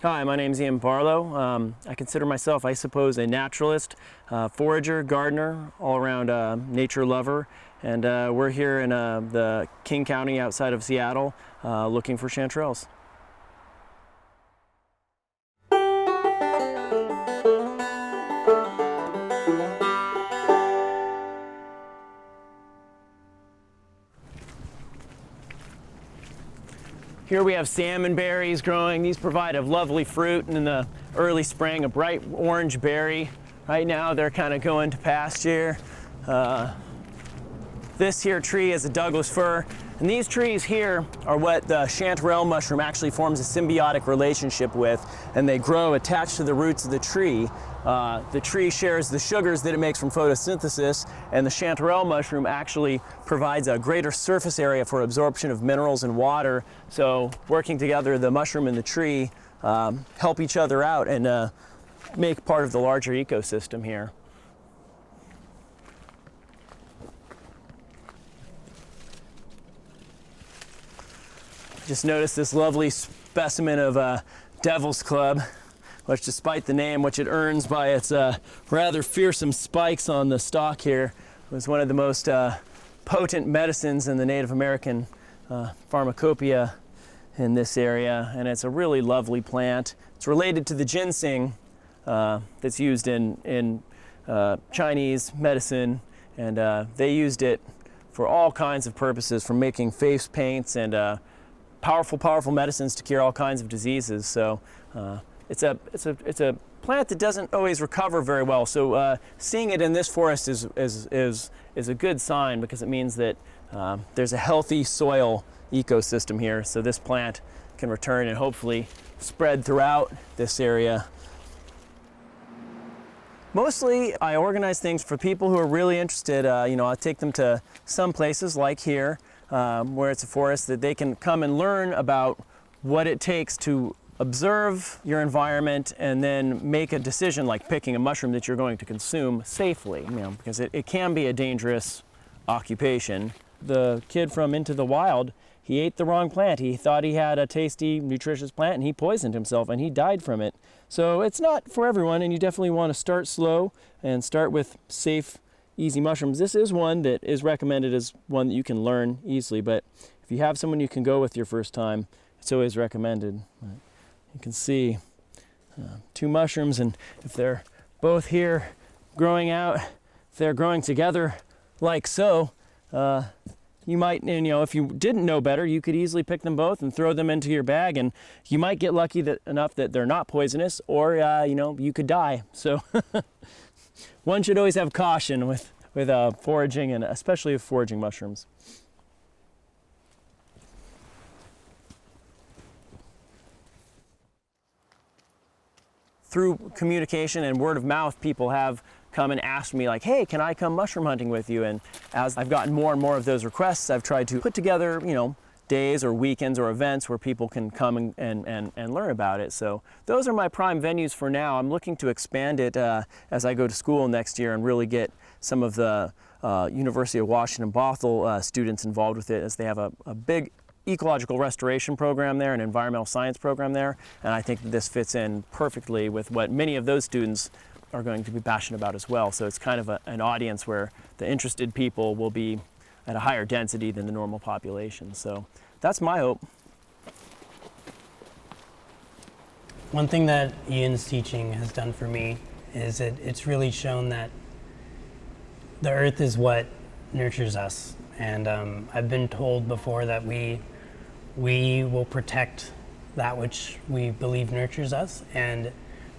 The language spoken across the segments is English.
Hi, my name's Barlow. I consider myself, I suppose, a naturalist, forager, gardener, all-around nature lover, and we're here in the King County outside of Seattle looking for chanterelles. Here we have salmon berries growing. These provide a lovely fruit, and in the early spring, a bright orange berry. Right now, they're kind of going to pasture. This here tree is a Douglas fir, and these trees here are what the chanterelle mushroom actually forms a symbiotic relationship with, and they grow attached to the roots of the tree. The tree shares the sugars that it makes from photosynthesis, and the chanterelle mushroom actually provides a greater surface area for absorption of minerals and water. So working together, the mushroom and the tree help each other out and make part of the larger ecosystem here. Just noticed this lovely specimen of devil's club, which, despite the name, which it earns by its rather fearsome spikes on the stalk here, was one of the most potent medicines in the Native American pharmacopoeia in this area, and it's a really lovely plant. It's related to the ginseng that's used in Chinese medicine, and they used it for all kinds of purposes, from making face paints and powerful medicines to cure all kinds of diseases. So it's a plant that doesn't always recover very well. So seeing it in this forest is a good sign, because it means that there's a healthy soil ecosystem here. So this plant can return and hopefully spread throughout this area. Mostly, I organize things for people who are really interested. I take them to some places like here, where it's a forest, that they can come and learn about what it takes to observe your environment and then make a decision, like picking a mushroom that you're going to consume safely, because it can be a dangerous occupation. The kid from Into the Wild, he ate the wrong plant. He thought he had a tasty, nutritious plant, and he poisoned himself, and he died from it. So it's not for everyone, and you definitely want to start slow and start with safe, easy mushrooms. This is one that is recommended as one that you can learn easily, but if you have someone you can go with your first time, it's always recommended. You can see two mushrooms, and if they're both here growing out, if they're growing together like so, you might, if you didn't know better, you could easily pick them both and throw them into your bag, and you might get lucky enough that they're not poisonous, or you could die. So one should always have caution with foraging, and especially with foraging mushrooms. Through communication and word of mouth, people have come and asked me, like, hey, can I come mushroom hunting with you? And as I've gotten more and more of those requests, I've tried to put together, days or weekends or events where people can come and learn about it. So those are my prime venues for now. I'm looking to expand it as I go to school next year and really get some of the University of Washington Bothell students involved with it, as they have a big ecological restoration program there, an environmental science program there, and I think that this fits in perfectly with what many of those students are going to be passionate about as well. So it's kind of an audience where the interested people will be at a higher density than the normal population. So that's my hope. One thing that Ian's teaching has done for me is it's really shown that the earth is what nurtures us. And I've been told before that we will protect that which we believe nurtures us. And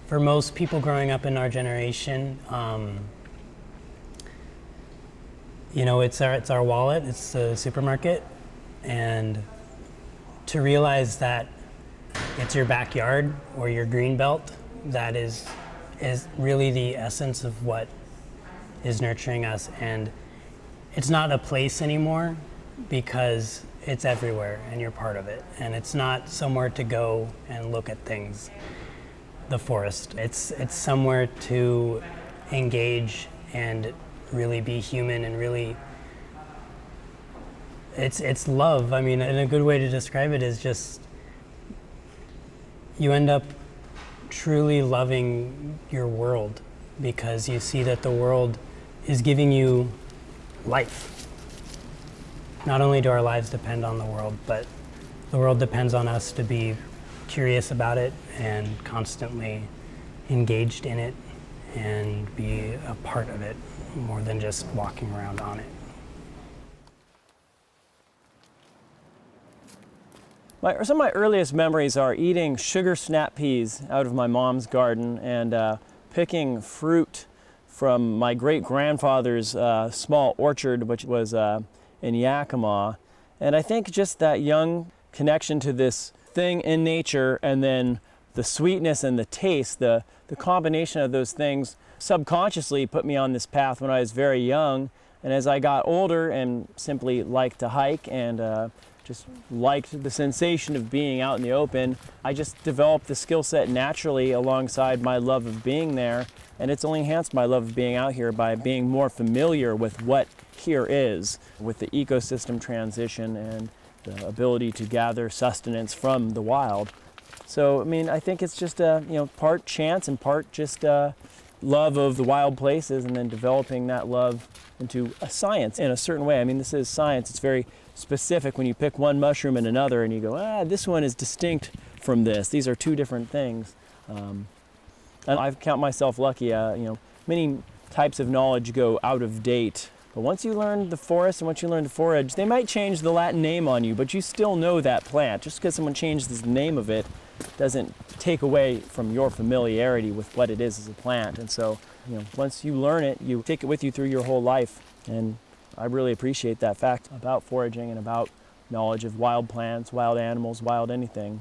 for most people growing up in our generation, it's our wallet, it's the supermarket, and to realize that it's your backyard or your green belt that is really the essence of what is nurturing us. And it's not a place anymore, because it's everywhere and you're part of it. And it's not somewhere to go and look at things, the forest. It's somewhere to engage and really be human, and really it's love. I mean, and a good way to describe it is just you end up truly loving your world, because you see that the world is giving you life. Not only do our lives depend on the world, but the world depends on us to be curious about it and constantly engaged in it and be a part of it more than just walking around on it. Some of my earliest memories are eating sugar snap peas out of my mom's garden and picking fruit from my great-grandfather's small orchard, which was in Yakima. And I think just that young connection to this thing in nature, and then the sweetness and the taste, the combination of those things subconsciously put me on this path when I was very young. And as I got older and simply liked to hike and just liked the sensation of being out in the open, I just developed the skill set naturally alongside my love of being there. And it's only enhanced my love of being out here by being more familiar with what here is, with the ecosystem transition and the ability to gather sustenance from the wild. So, I mean, I think it's just part chance and part just love of the wild places, and then developing that love into a science in a certain way. I mean, this is science. It's very specific when you pick one mushroom and another and you go, this one is distinct from this. These are two different things. And I count myself lucky. Many types of knowledge go out of date. But once you learn the forest and once you learn to forage, they might change the Latin name on you, but you still know that plant. Just because someone changes the name of it doesn't take away from your familiarity with what it is as a plant. And so, once you learn it, you take it with you through your whole life. And I really appreciate that fact about foraging and about knowledge of wild plants, wild animals, wild anything.